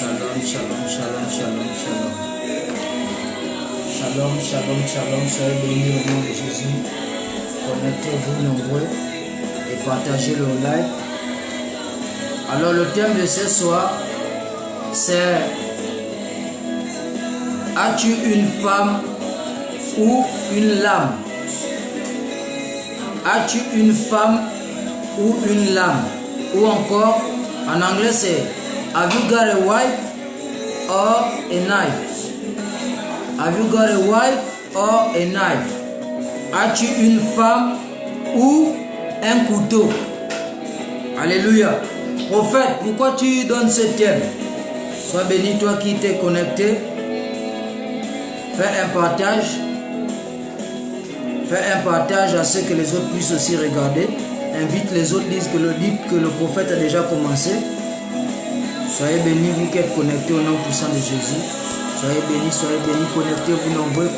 Shalom, shalom, shalom, shalom, shalom. Shalom, shalom, shalom. Soyez bénis au nom de Jésus. Connectez-vous nombreux et partagez le live. Alors le thème de ce soir, c'est: as-tu une femme ou une lame? As-tu une femme ou une lame? Ou encore, en anglais c'est: have you got a wife or a knife? Have you got a wife or a knife? As-tu une femme ou un couteau? Alléluia. Prophète, pourquoi tu donnes ce thème? Sois béni toi qui t'es connecté. Fais un partage. Fais un partage à ce que les autres puissent aussi regarder. Invite les autres, dites que le prophète a déjà commencé. Soyez bénis, vous qui êtes connectés au nom puissant de Jésus. Soyez bénis, connectez-vous nombreux,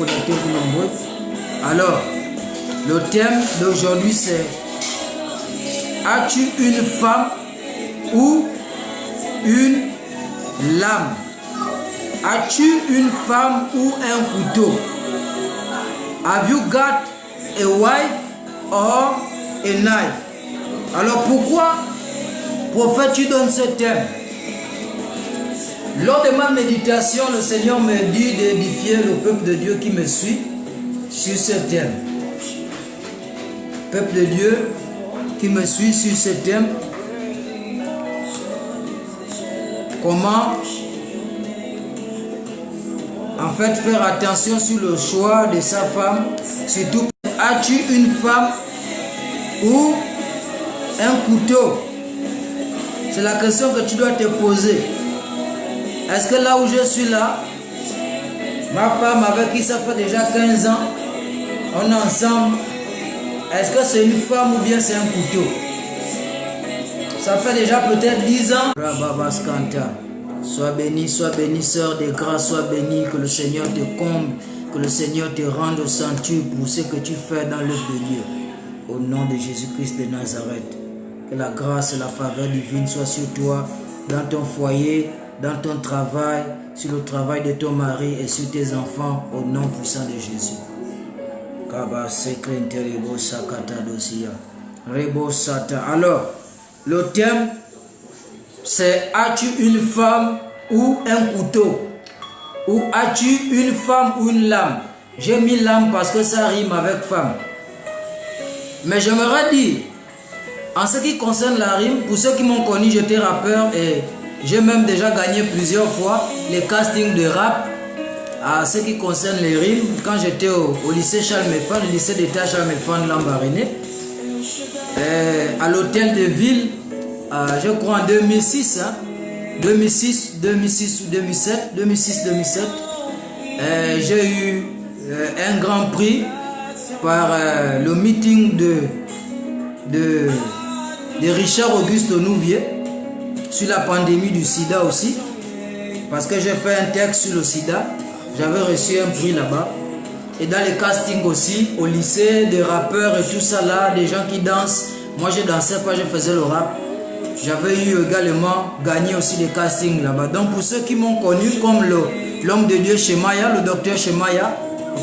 Alors, le thème d'aujourd'hui c'est: as-tu une femme ou une lame? As-tu une femme ou un couteau? Have you got a wife or a knife? Alors pourquoi, prophète, tu donnes ce thème? Lors de ma méditation, le Seigneur me dit d'édifier le peuple de Dieu qui me suit sur ce thème. Peuple de Dieu qui me suit sur ce thème. Comment en fait faire attention sur le choix de sa femme. Surtout, as-tu une femme ou un couteau? C'est la question que tu dois te poser. Est-ce que là où je suis là, ma femme avec qui ça fait déjà 15 ans, on est ensemble, est-ce que c'est une femme ou bien c'est un couteau? Ça fait déjà peut-être 10 ans. Sois béni, sœur de grâce, sois béni, que le Seigneur te comble, que le Seigneur te rende au centuple pour ce que tu fais dans l'œuvre de Dieu. Au nom de Jésus-Christ de Nazareth, que la grâce et la faveur divine soient sur toi, dans ton foyer, dans ton travail, sur le travail de ton mari et sur tes enfants, au nom puissant de Jésus. Alors, le thème c'est: as-tu une femme ou un couteau? Ou as-tu une femme ou une lame? J'ai mis lame parce que ça rime avec femme. Mais j'aimerais dire, en ce qui concerne la rime, pour ceux qui m'ont connu, j'étais rappeur et j'ai même déjà gagné plusieurs fois les castings de rap. À ce qui concerne les rimes, quand j'étais au lycée Charles Meffan, le lycée d'État Charles Meffan Lambaréné, à l'hôtel de ville, je crois en 2006, 2006 ou 2007, 2006-2007, j'ai eu un grand prix par le meeting de Richard Auguste Nouvier sur la pandémie du sida aussi, parce que j'ai fait un texte sur le sida. J'avais reçu un prix là-bas. Et dans les castings aussi, au lycée, des rappeurs et tout ça là, des gens qui dansent. Moi je dansais pas, je faisais le rap. J'avais eu également gagné aussi des castings là-bas. Donc pour ceux qui m'ont connu comme l'homme de Dieu Shemaya, le docteur Shemaya, le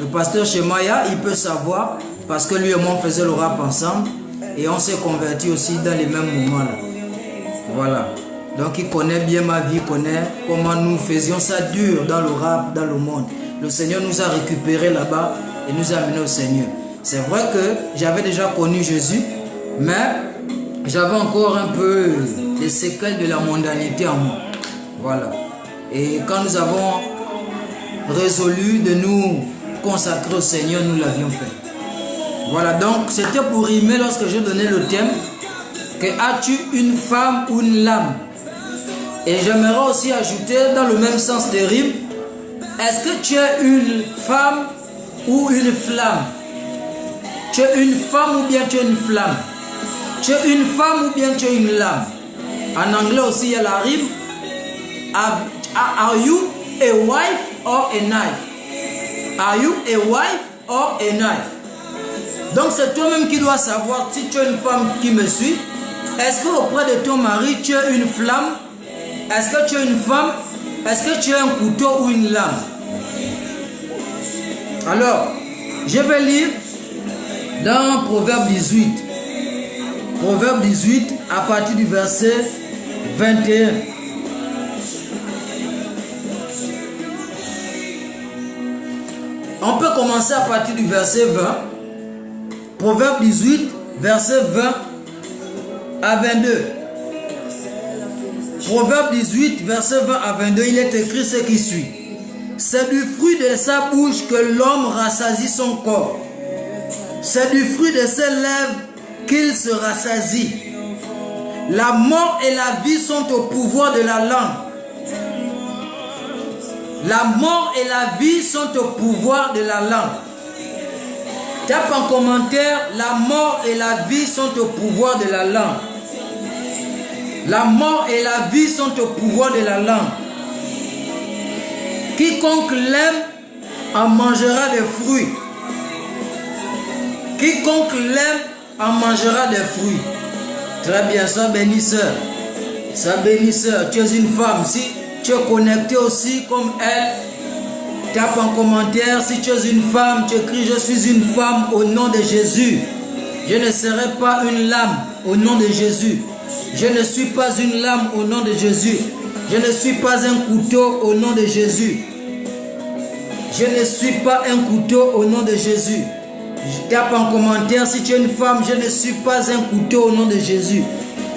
pasteur Shemaya, il peut savoir parce que lui et moi on faisait le rap ensemble et on s'est convertis aussi dans les mêmes moments là. Voilà. Donc il connaît bien ma vie, il connaît comment nous faisions ça dur dans le rap, dans le monde. Le Seigneur nous a récupérés là-bas et nous a amenés au Seigneur. C'est vrai que j'avais déjà connu Jésus, mais j'avais encore un peu les séquelles de la mondanité en moi. Voilà. Et quand nous avons résolu de nous consacrer au Seigneur, nous l'avions fait. Voilà, donc c'était pour rimer lorsque j'ai donné le thème que as-tu une femme ou une lame? Et j'aimerais aussi ajouter dans le même sens de rime, est-ce que tu es une femme ou une flamme? Tu es une femme ou bien tu es une flamme? Tu es une femme ou bien tu es une lame? En anglais aussi il y a la rime. Are you a wife or a knife? Are you a wife or a knife? Donc c'est toi-même qui dois savoir si tu es une femme qui me suit. Est-ce qu'auprès de ton mari tu es une flamme est-ce que tu es une femme? Est-ce que tu es un couteau ou une lame? Alors, je vais lire dans Proverbe 18. Proverbe 18 à partir du verset 21. On peut commencer à partir du verset 20. Proverbe 18, verset 20 à 22. Proverbe 18, verset 20 à 22, il est écrit ce qui suit. C'est du fruit de sa bouche que l'homme rassasie son corps. C'est du fruit de ses lèvres qu'il se rassasie. La mort et la vie sont au pouvoir de la langue. La mort et la vie sont au pouvoir de la langue. Tape en commentaire, la mort et la vie sont au pouvoir de la langue. La mort et la vie sont au pouvoir de la langue. Quiconque l'aime en mangera des fruits. Quiconque l'aime en mangera des fruits. Très bien, sois béni, sœur. Sois béni, sœur. Tu es une femme. Si tu es connecté aussi comme elle, tape en commentaire. Si tu es une femme, tu écris je suis une femme au nom de Jésus. Je ne serai pas une lame au nom de Jésus. Je ne suis pas une lame au nom de Jésus. Je ne suis pas un couteau au nom de Jésus. Je ne suis pas un couteau au nom de Jésus. Tape en commentaire si tu es une femme. Je ne suis pas un couteau au nom de Jésus.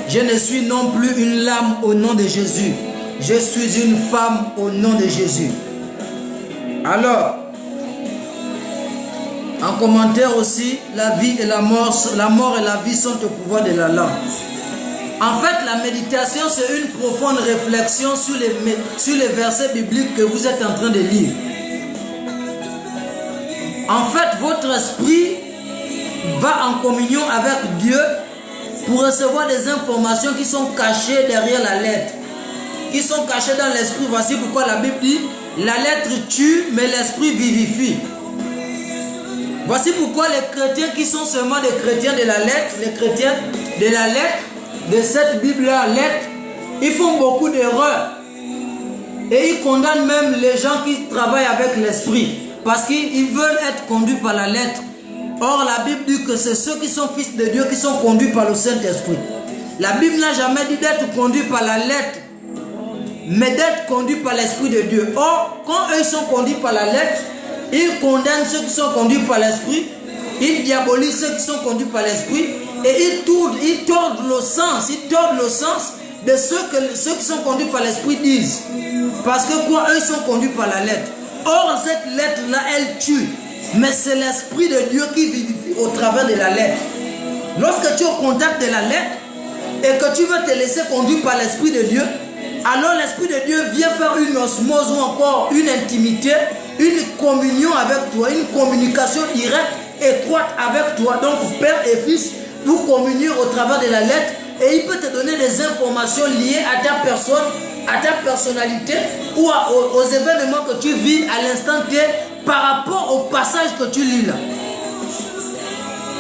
Je ne suis non plus une lame au nom de Jésus. Je suis une femme au nom de Jésus. Alors, en commentaire aussi, la vie et la mort et la vie sont au pouvoir de la langue. En fait, la méditation, c'est une profonde réflexion sur les versets bibliques que vous êtes en train de lire. En fait, votre esprit va en communion avec Dieu pour recevoir des informations qui sont cachées derrière la lettre, qui sont cachées dans l'esprit. Voici pourquoi la Bible dit, la lettre tue, mais l'esprit vivifie. Voici pourquoi les chrétiens qui sont seulement des chrétiens de la lettre, les chrétiens de la lettre, de cette Bible-là, lettre, ils font beaucoup d'erreurs. Et ils condamnent même les gens qui travaillent avec l'esprit. Parce qu'ils veulent être conduits par la lettre. Or, la Bible dit que c'est ceux qui sont fils de Dieu qui sont conduits par le Saint-Esprit. La Bible n'a jamais dit d'être conduit par la lettre, mais d'être conduit par l'Esprit de Dieu. Or, quand eux sont conduits par la lettre, ils condamnent ceux qui sont conduits par l'Esprit, ils diabolisent ceux qui sont conduits par l'Esprit, et ils tordent le sens de ceux qui sont conduits par l'Esprit disent. Parce que quoi, eux sont conduits par la lettre. Or, cette lettre-là, elle tue. Mais c'est l'Esprit de Dieu qui vivifie au travers de la lettre. Lorsque tu es au contact de la lettre et que tu veux te laisser conduire par l'Esprit de Dieu, alors l'Esprit de Dieu vient faire une osmose ou encore une intimité, une communion avec toi, une communication directe, étroite avec toi. Donc, Père et Fils, vous communiez au travers de la lettre et il peut te donner des informations liées à ta personne, à ta personnalité ou aux événements que tu vis à l'instant T par rapport au passage que tu lis là.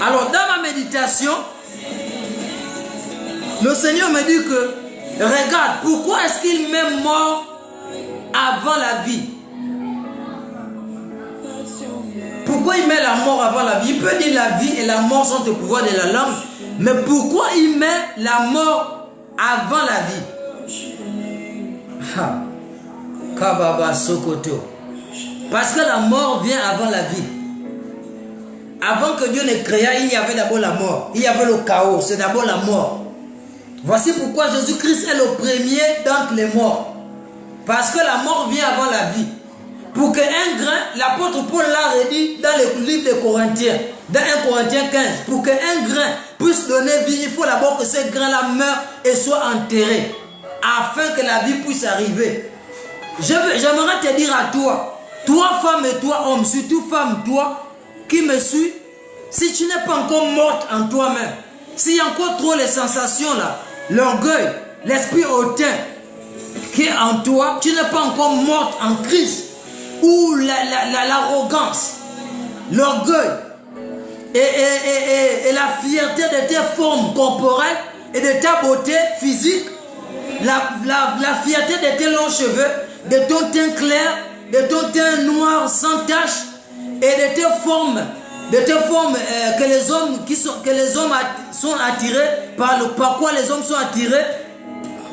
Alors dans ma méditation, le Seigneur me dit que regarde, pourquoi est-ce qu'il met mort avant la vie? Pourquoi il met la mort avant la vie? Il peut dire la vie et la mort sont au pouvoir de la langue, mais pourquoi il met la mort avant la vie? Kababa Sokoto. Parce que la mort vient avant la vie. Avant que Dieu ne créa, il y avait d'abord la mort. Il y avait le chaos, c'est d'abord la mort. Voici pourquoi Jésus-Christ est le premier d'entre les morts. Parce que la mort vient avant la vie. Pour qu'un grain, l'apôtre Paul l'a redit dans le livre de Corinthiens, dans 1 Corinthiens 15, pour qu'un grain puisse donner vie, il faut d'abord que ce grain-là meure et soit enterré, afin que la vie puisse arriver. J'aimerais te dire à toi, toi femme et toi homme, surtout femme, toi qui me suis, si tu n'es pas encore morte en toi-même, s'il y a encore trop les sensations là, l'orgueil, l'esprit hautain qui est en toi, tu n'es pas encore morte en Christ, ou l'arrogance, l'orgueil et la fierté de tes formes corporelles et de ta beauté physique, la fierté de tes longs cheveux, de ton teint clair, de ton teint noir sans tache et de tes formes que les hommes sont attirés, par quoi les hommes sont attirés.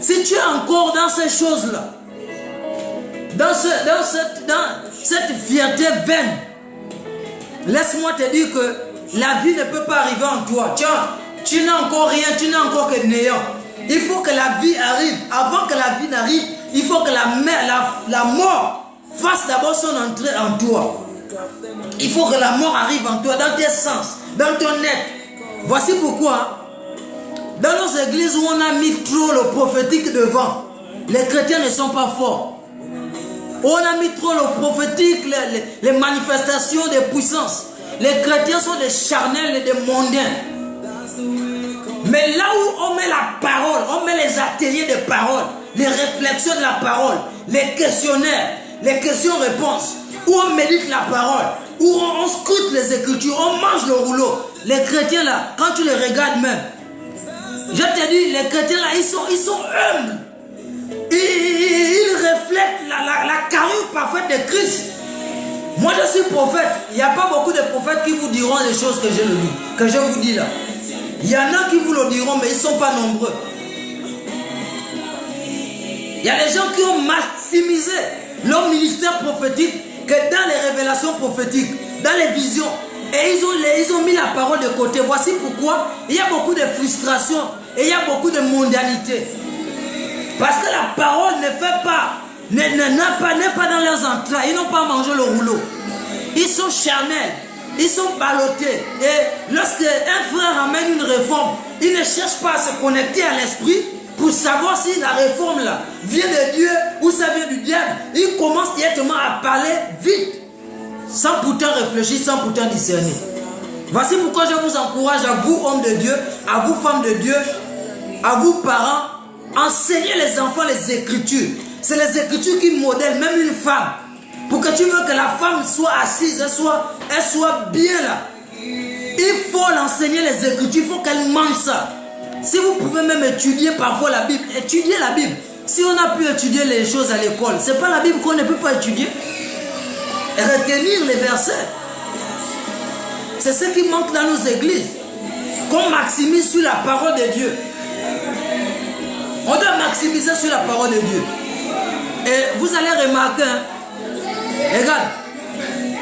Si tu es encore dans ces choses-là, dans cette fierté vaine, laisse-moi te dire que la vie ne peut pas arriver en toi. Tu n'as encore rien, tu n'as encore que néant. Il faut que la vie arrive. Avant que la vie n'arrive, il faut que la mort fasse d'abord son entrée en toi. Il faut que la mort arrive en toi, dans tes sens, dans ton être. Voici pourquoi, dans nos églises où on a mis trop le prophétique devant, les chrétiens ne sont pas forts. On a mis trop le prophétique, les manifestations des puissances. Les chrétiens sont des charnels et des mondains. Mais là où on met la parole, on met les ateliers de parole, les réflexions de la parole, les questionnaires, les questions-réponses, où on médite la parole, où on scrute les Écritures, on mange le rouleau. Les chrétiens là, quand tu les regardes même, je te dis, les chrétiens là, ils sont humbles. Ils reflètent la carrure parfaite de Christ. Moi je suis prophète. Il n'y a pas beaucoup de prophètes qui vous diront les choses que je vous dis là. Il y en a qui vous le diront, mais ils ne sont pas nombreux. Il y a des gens qui ont maximisé leur ministère prophétique que dans les révélations prophétiques, dans les visions. Et ils ont mis la parole de côté. Voici pourquoi il y a beaucoup de frustration et il y a beaucoup de mondanité. Parce que la parole ne fait pas, n'est pas dans leurs entrailles. Ils n'ont pas mangé le rouleau. Ils sont charnels. Ils sont ballottés. Et lorsque un frère amène une réforme, il ne cherche pas à se connecter à l'esprit pour savoir si la réforme là vient de Dieu ou ça vient du diable. Il commence directement à parler vite, sans pourtant réfléchir, sans pourtant discerner. Voici pourquoi je vous encourage, à vous hommes de Dieu, à vous femmes de Dieu, à vous parents, enseignez les enfants les Écritures. C'est les Écritures qui modèlent même une femme. Pour que tu veux que la femme soit assise, elle soit bien là. Il faut l'enseigner les Écritures, il faut qu'elle mange ça. Si vous pouvez même étudier parfois la Bible, étudiez la Bible. Si on a pu étudier les choses à l'école, ce n'est pas la Bible qu'on ne peut pas étudier. Et retenir les versets. C'est ce qui manque dans nos églises. Qu'on maximise sur la parole de Dieu. On doit maximiser sur la parole de Dieu. Et vous allez remarquer, regarde,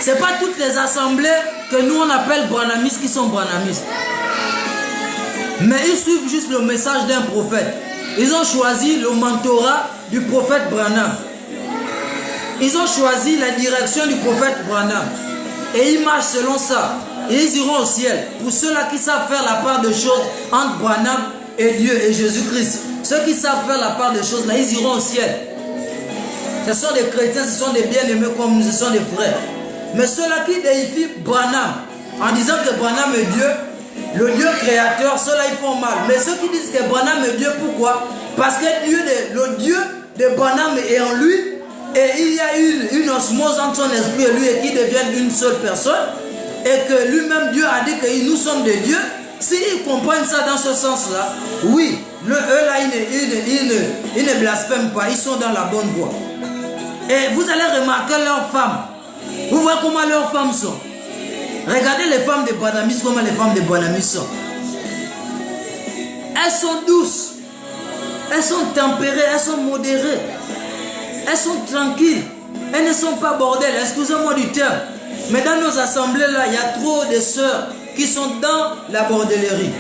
ce n'est pas toutes les assemblées que nous on appelle branhamistes qui sont branhamistes. Mais ils suivent juste le message d'un prophète. Ils ont choisi le mentorat du prophète Branham. Ils ont choisi la direction du prophète Branham. Et ils marchent selon ça. Et ils iront au ciel. Pour ceux-là qui savent faire la part de choses entre Branham et Dieu et Jésus-Christ. Ceux qui savent faire la part des choses là, ils iront au ciel. Ce sont des chrétiens, ce sont des bien-aimés comme nous, ce sont des frères. Mais ceux-là qui déifient Branham en disant que Branham est Dieu, le Dieu créateur, ceux-là ils font mal. Mais ceux qui disent que Branham est Dieu, pourquoi? Parce que le Dieu de Branham est en lui et il y a une osmose entre son esprit et lui et qui deviennent une seule personne. Et que lui-même Dieu a dit que nous sommes des dieux. S'ils comprennent ça dans ce sens-là, oui, eux là ils ne blasphèment pas, ils sont dans la bonne voie. Et vous allez remarquer leurs femmes. Vous voyez comment leurs femmes sont. Regardez les femmes de branhamistes, comment les femmes de branhamistes sont. Elles sont douces. Elles sont tempérées, elles sont modérées. Elles sont tranquilles. Elles ne sont pas bordel, excusez-moi du terme. Mais dans nos assemblées là, il y a trop de sœurs qui sont dans la bordellerie.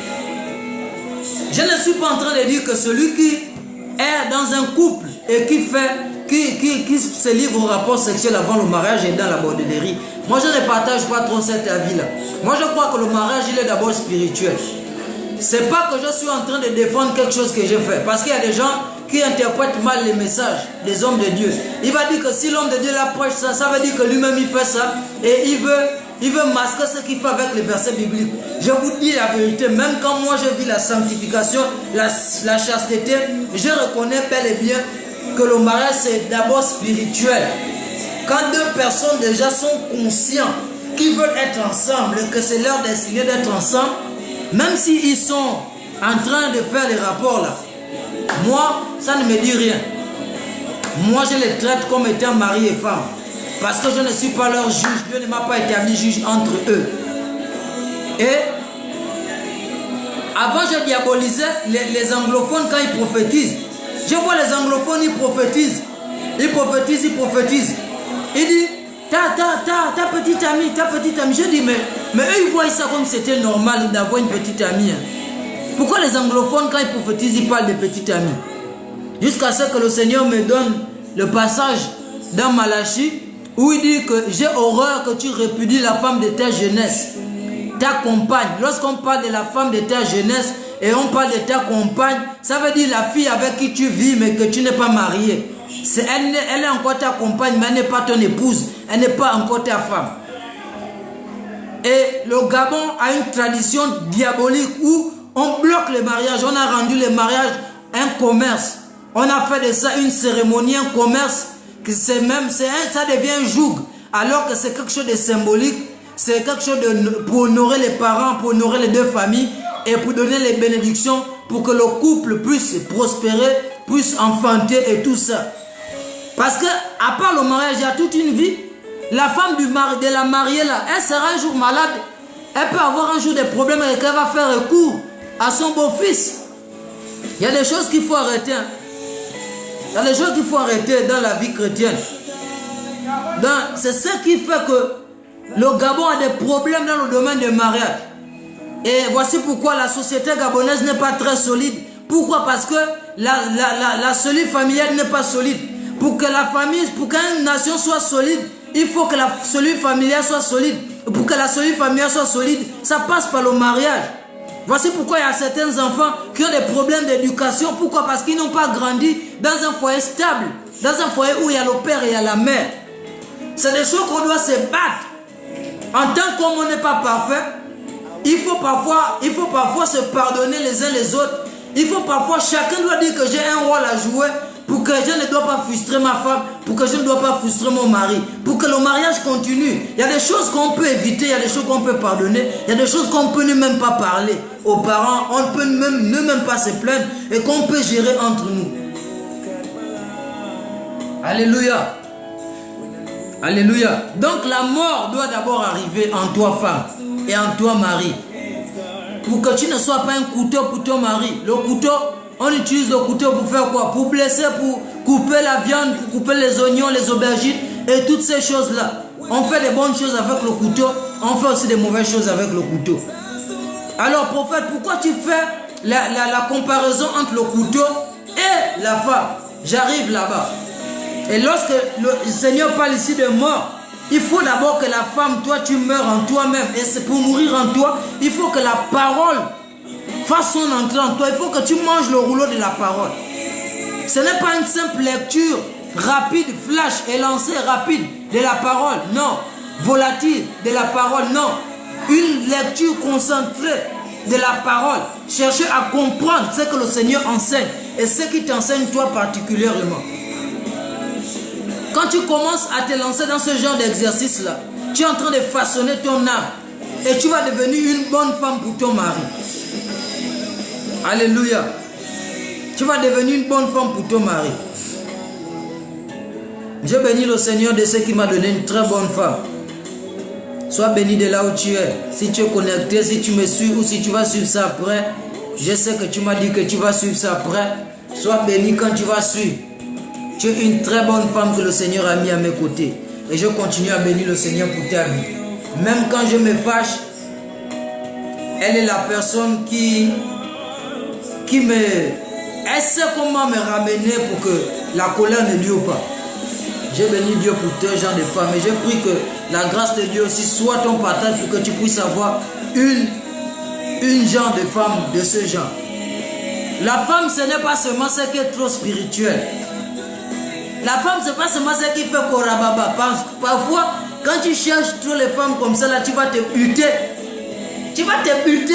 Je ne suis pas en train de dire que celui qui est dans un couple et qui se livre au rapport sexuel avant le mariage est dans la bordellerie. Moi je ne partage pas trop cet avis-là. Moi je crois que le mariage il est d'abord spirituel. C'est pas que je suis en train de défendre quelque chose que j'ai fait. Parce qu'il y a des gens qui interprètent mal les messages des hommes de Dieu. Il va dire que si l'homme de Dieu l'approche ça, ça veut dire que lui-même il fait ça. Et il veut masquer ce qu'il fait avec les versets bibliques. Je vous dis la vérité, même quand moi je vis la sanctification, la chasteté, je reconnais bel et bien que le mariage c'est d'abord spirituel. Quand deux personnes déjà sont conscients qu'ils veulent être ensemble, que c'est leur destinée d'être ensemble, même s'ils sont en train de faire les rapports là, Moi, ça ne me dit rien. Moi, je les traite comme étant mari et femme. Parce que je ne suis pas leur juge. Dieu ne m'a pas établi juge entre eux. Et avant, je diabolisais les anglophones quand ils prophétisent. Je vois les anglophones, ils prophétisent. Ils prophétisent, ils prophétisent. Ils disent, ta petite amie, ta petite amie. Je dis, mais eux, ils voient ça comme c'était normal d'avoir une petite amie. Pourquoi les anglophones, quand ils prophétisent, ils parlent de petite amie? Jusqu'à ce que le Seigneur me donne le passage dans Malachie, où il dit que j'ai horreur que tu répudies la femme de ta jeunesse, ta compagne. Lorsqu'on parle de la femme de ta jeunesse et on parle de ta compagne, ça veut dire la fille avec qui tu vis mais que tu n'es pas marié. Elle est encore ta compagne mais elle n'est pas ton épouse, elle n'est pas encore ta femme. Et le Gabon a une tradition diabolique où on bloque les mariages, on a rendu les mariages un commerce. On a fait de ça une cérémonie, un commerce. Ça devient un joug, alors que c'est quelque chose de symbolique, c'est quelque chose pour honorer les parents, pour honorer les deux familles et pour donner les bénédictions pour que le couple puisse prospérer, puisse enfanter et tout ça. Parce que à part le mariage, il y a toute une vie. La femme de la mariée là, elle sera un jour malade, elle peut avoir un jour des problèmes et qu'elle va faire recours à son beau-fils. Il y a des choses qu'il faut arrêter. Il y a des choses qu'il faut arrêter dans la vie chrétienne. C'est ce qui fait que le Gabon a des problèmes dans le domaine du mariage. Et voici pourquoi la société gabonaise n'est pas très solide. Pourquoi? Parce que la cellule familiale n'est pas solide. Pour que la famille, pour qu'une nation soit solide, il faut que la cellule familiale soit solide. Et pour que la cellule familiale soit solide, ça passe par le mariage. Voici pourquoi il y a certains enfants qui ont des problèmes d'éducation. Pourquoi? Parce qu'ils n'ont pas grandi dans un foyer stable, dans un foyer où il y a le père et il y a la mère. C'est des choses qu'on doit se battre. En tant qu'homme, on n'est pas parfait. Il faut parfois se pardonner les uns les autres. Il faut parfois, chacun doit dire que j'ai un rôle à jouer pour que je ne dois pas frustrer ma femme, pour que je ne dois pas frustrer mon mari, pour que le mariage continue. Il y a des choses qu'on peut éviter, il y a des choses qu'on peut pardonner, il y a des choses qu'on peut ne même pas parler aux parents, on ne peut ne même pas se plaindre et qu'on peut gérer entre nous. Alléluia. Alléluia. Donc la mort doit d'abord arriver en toi femme et en toi mari. Pour que tu ne sois pas un couteau pour ton mari. Le couteau, on utilise le couteau pour faire quoi? Pour blesser, pour couper la viande, pour couper les oignons, les aubergines et toutes ces choses-là. On fait des bonnes choses avec le couteau, on fait aussi des mauvaises choses avec le couteau. Alors prophète, pourquoi tu fais la comparaison entre le couteau et la femme? J'arrive là-bas. Et lorsque le Seigneur parle ici de mort, il faut d'abord que la femme, toi, tu meurs en toi-même. Et c'est pour mourir en toi, il faut que la parole fasse son entrée en toi. Il faut que tu manges le rouleau de la parole. Ce n'est pas une simple lecture rapide, flash, élancée, rapide de la parole. Non. Volatile de la parole. Non. Une lecture concentrée de la parole. Chercher à comprendre ce que le Seigneur enseigne et ce qui t'enseigne toi particulièrement. Quand tu commences à te lancer dans ce genre d'exercice-là, tu es en train de façonner ton âme et tu vas devenir une bonne femme pour ton mari. Alléluia. Tu vas devenir une bonne femme pour ton mari. Je bénis le Seigneur de ce qui m'a donné une très bonne femme. Sois béni de là où tu es. Si tu es connecté, si tu me suis ou si tu vas suivre ça après, je sais que tu m'as dit que tu vas suivre ça après. Sois béni quand tu vas suivre. Tu es une très bonne femme que le Seigneur a mis à mes côtés. Et je continue à bénir le Seigneur pour ta vie. Même quand je me fâche, elle est la personne qui me... Elle sait comment me ramener pour que la colère ne dure pas. J'ai béni Dieu pour tes gens de femmes. Et je prie que la grâce de Dieu aussi soit ton partage pour que tu puisses avoir une genre de femme de ce genre. La femme, ce n'est pas seulement ce qui est trop spirituel. La femme, ce n'est pas seulement ce qui fait korababa. Parfois, quand tu cherches trop les femmes comme ça, là, tu vas te buter. Tu vas te buter.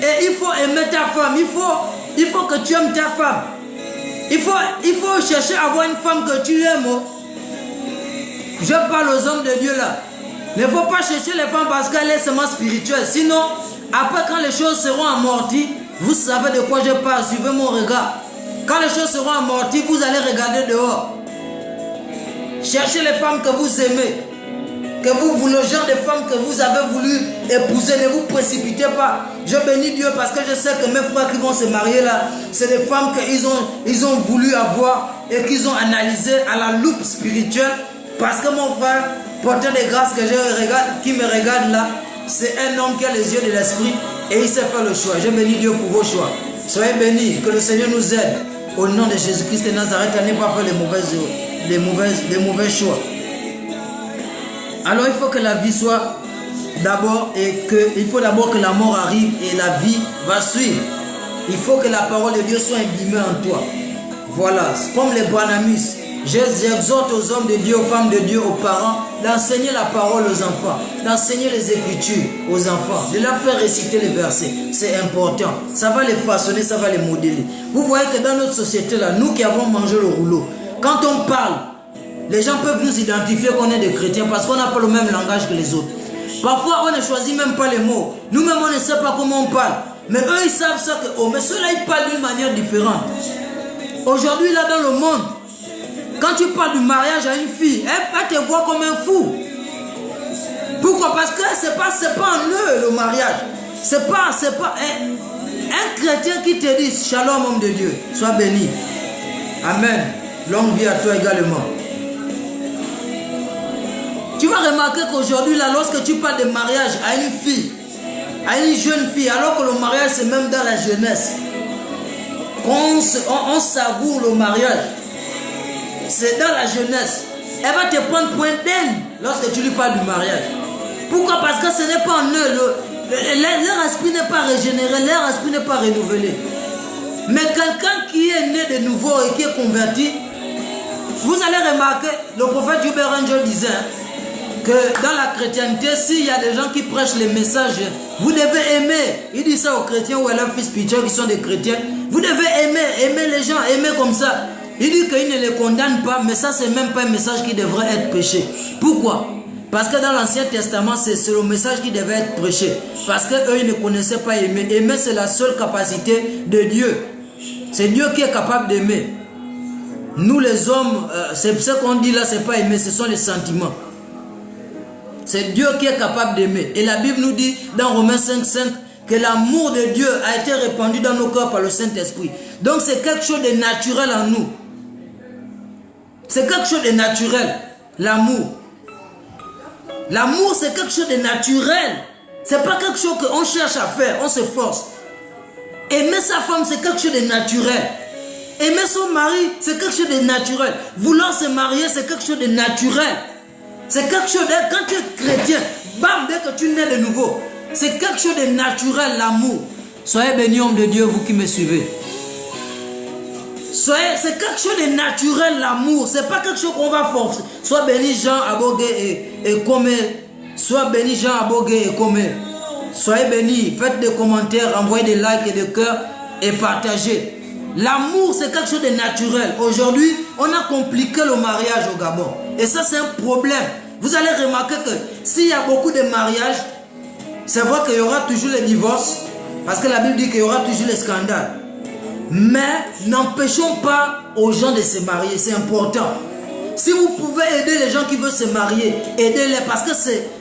Et il faut aimer ta femme. Il faut que tu aimes ta femme. Il faut chercher à avoir une femme que tu aimes. Oh. Je parle aux hommes de Dieu là. Il ne faut pas chercher les femmes parce qu'elle est seulement spirituelle. Sinon, après quand les choses seront amorties, Vous savez de quoi je parle, suivez mon regard. Quand les choses seront amorties, vous allez regarder dehors. Cherchez les femmes que vous aimez. Que vous, le genre de femmes que vous avez voulu épouser, ne vous précipitez pas. Je bénis Dieu parce que je sais que mes frères qui vont se marier là, c'est des femmes qu'ils ont voulu avoir et qu'ils ont analysé à la loupe spirituelle. Parce que mon frère, porteur de grâce que je regarde, qui me regarde là, c'est un homme qui a les yeux de l'esprit et il sait faire le choix. Je bénis Dieu pour vos choix. Soyez bénis, que le Seigneur nous aide. Au nom de Jésus-Christ de Nazareth, à ne pas faire les mauvais choix. Alors il faut que la vie soit d'abord il faut d'abord que la mort arrive et la vie va suivre. Il faut que la parole de Dieu soit imbibée en toi. Voilà, comme les Branamis, j'exhorte aux hommes de Dieu, aux femmes de Dieu, aux parents, d'enseigner la parole aux enfants, d'enseigner les Écritures aux enfants, de leur faire réciter les versets. C'est important. Ça va les façonner, ça va les modeler. Vous voyez que dans notre société là, nous qui avons mangé le rouleau, quand on parle, les gens peuvent nous identifier qu'on est des chrétiens parce qu'on n'a pas le même langage que les autres. Parfois, on ne choisit même pas les mots. Nous-mêmes, on ne sait pas comment on parle. Mais eux, ils savent ça que, oh, mais ceux-là, ils parlent d'une manière différente. Aujourd'hui, là, dans le monde, quand tu parles du mariage à une fille, elle te voit comme un fou. Pourquoi? Parce que c'est pas en eux, le mariage. C'est pas un chrétien qui te dit, shalom, homme de Dieu, sois béni. Amen. Longue vie à toi également. Tu vas remarquer qu'aujourd'hui, là, lorsque tu parles de mariage à une fille, à une jeune fille, alors que le mariage, c'est même dans la jeunesse, on savoure le mariage, c'est dans la jeunesse, elle va te prendre point d'haine lorsque tu lui parles du mariage. Pourquoi? Parce que ce n'est pas en eux, leur esprit n'est pas régénéré, leur esprit n'est pas renouvelé. Mais quelqu'un qui est né de nouveau et qui est converti, vous allez remarquer, le prophète Hubert Angel disait que dans la chrétienté, s'il y a des gens qui prêchent les messages, vous devez aimer. Il dit ça aux chrétiens ou à leurs fils spirituels qui sont des chrétiens. Vous devez aimer les gens, aimer comme ça. Il dit qu'il ne les condamne pas, mais ça, c'est même pas un message qui devrait être prêché. Pourquoi? Parce que dans l'Ancien Testament, c'est le message qui devait être prêché. Parce qu'eux, ils ne connaissaient pas aimer. Aimer, c'est la seule capacité de Dieu. C'est Dieu qui est capable d'aimer. Nous, les hommes, c'est ce qu'on dit là, c'est pas aimer, ce sont les sentiments. C'est Dieu qui est capable d'aimer. Et la Bible nous dit dans Romains 5:5 que l'amour de Dieu a été répandu dans nos cœurs par le Saint-Esprit. Donc c'est quelque chose de naturel en nous. C'est quelque chose de naturel, l'amour. L'amour, c'est quelque chose de naturel. C'est pas quelque chose qu'on cherche à faire, on se force. Aimer sa femme, c'est quelque chose de naturel. Aimer son mari, c'est quelque chose de naturel. Vouloir se marier, c'est quelque chose de naturel. C'est quelque chose de... Quand tu es chrétien, bam, dès que tu nais de nouveau, c'est quelque chose de naturel, l'amour. Soyez bénis, hommes de Dieu, vous qui me suivez. C'est quelque chose de naturel, l'amour. C'est pas quelque chose qu'on va forcer. Sois béni Jean Abogué et Comé. Sois béni Jean Abogué et Comé. Soyez bénis. Faites des commentaires, envoyez des likes et des cœurs et partagez. L'amour, c'est quelque chose de naturel. Aujourd'hui, on a compliqué le mariage au Gabon. Et ça, c'est un problème. Vous allez remarquer que s'il y a beaucoup de mariages, c'est vrai qu'il y aura toujours les divorces. Parce que la Bible dit qu'il y aura toujours les scandales. Mais n'empêchons pas aux gens de se marier, c'est important. Si vous pouvez aider les gens qui veulent se marier, aidez-les parce que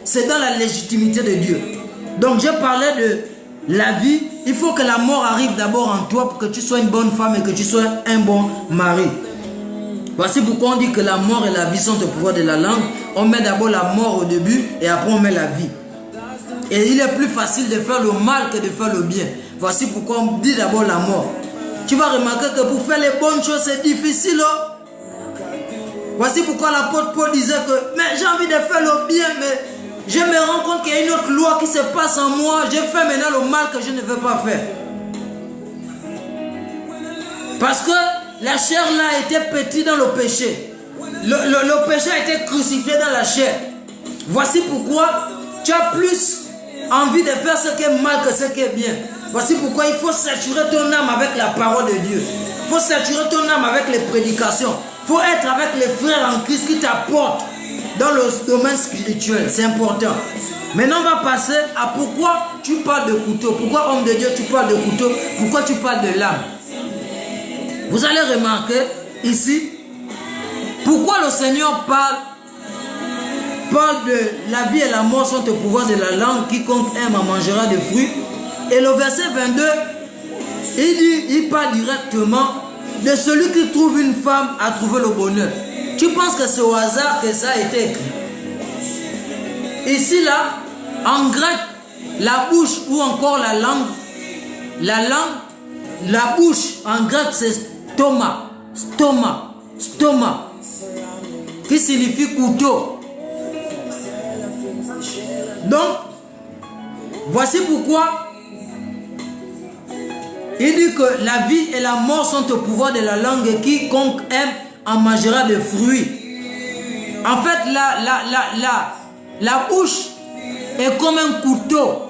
c'est dans la légitimité de Dieu. Donc je parlais de la vie, il faut que la mort arrive d'abord en toi pour que tu sois une bonne femme et que tu sois un bon mari. Voici pourquoi on dit que la mort et la vie sont au pouvoir de la langue. On met d'abord la mort au début et après on met la vie. Et il est plus facile de faire le mal que de faire le bien. Voici pourquoi on dit d'abord la mort. Tu vas remarquer que pour faire les bonnes choses, c'est difficile. Oh? Voici pourquoi l'apôtre Paul disait que mais j'ai envie de faire le bien, mais je me rends compte qu'il y a une autre loi qui se passe en moi. Je fais maintenant le mal que je ne veux pas faire. Parce que la chair là était petite dans le péché. Le péché a été crucifié dans la chair. Voici pourquoi tu as plus envie de faire ce qui est mal que ce qui est bien. Voici pourquoi il faut saturer ton âme avec la parole de Dieu. Il faut saturer ton âme avec les prédications. Il faut être avec les frères en Christ qui t'apportent dans le domaine spirituel. C'est important. Maintenant, on va passer à pourquoi tu parles de couteau. Pourquoi, homme de Dieu, tu parles de couteau? Pourquoi tu parles de lame? Vous allez remarquer ici, pourquoi le Seigneur parle de la vie et la mort sont au pouvoir de la langue, quiconque aime en mangera des fruits. Et le verset 22, il parle directement de celui qui trouve une femme à trouver le bonheur. Tu penses que c'est au hasard que ça a été écrit? Ici, là, en grec, la bouche ou encore la langue, la bouche en grec c'est stoma, qui signifie couteau. Donc, voici pourquoi il dit que la vie et la mort sont au pouvoir de la langue et quiconque aime en mangera des fruits. En fait, la bouche est comme un couteau.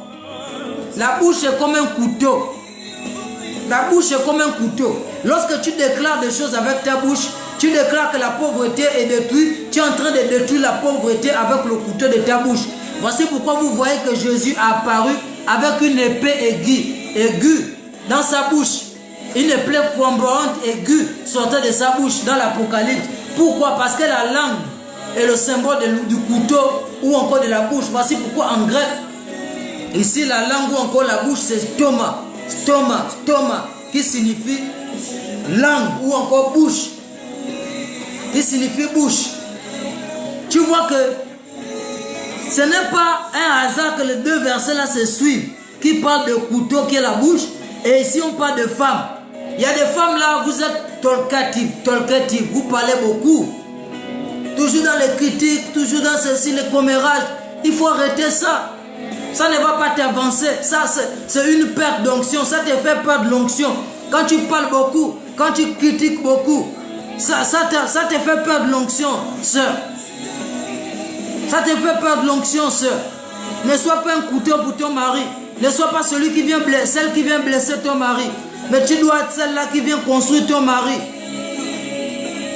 La bouche est comme un couteau. La bouche est comme un couteau. Lorsque tu déclares des choses avec ta bouche, tu déclares que la pauvreté est détruite. Tu es en train de détruire la pauvreté avec le couteau de ta bouche. Voici pourquoi vous voyez que Jésus a apparu avec une épée aiguë dans sa bouche. Une épée flamboyante aiguë sortait de sa bouche dans l'Apocalypse. Pourquoi? Parce que la langue est le symbole du couteau ou encore de la bouche. Voici pourquoi en grec, ici la langue ou encore la bouche c'est stoma, qui signifie langue ou encore bouche, qui signifie bouche. Tu vois que ce n'est pas un hasard que les deux versets là se suivent, qui parlent de couteau qui est la bouche, et ici on parle de femmes. Il y a des femmes là, vous êtes talkative, vous parlez beaucoup, toujours dans les critiques, toujours dans ceci, les commérages. Il faut arrêter ça. Ça ne va pas t'avancer. Ça c'est une perte d'onction, ça te fait perdre l'onction. Quand tu parles beaucoup, quand tu critiques beaucoup, ça te fait perdre l'onction, sœur. Ça te fait perdre l'onction, sœur. Ne sois pas un couteau pour ton mari. Ne sois pas celui qui vient blesser, celle qui vient blesser ton mari. Mais tu dois être celle-là qui vient construire ton mari.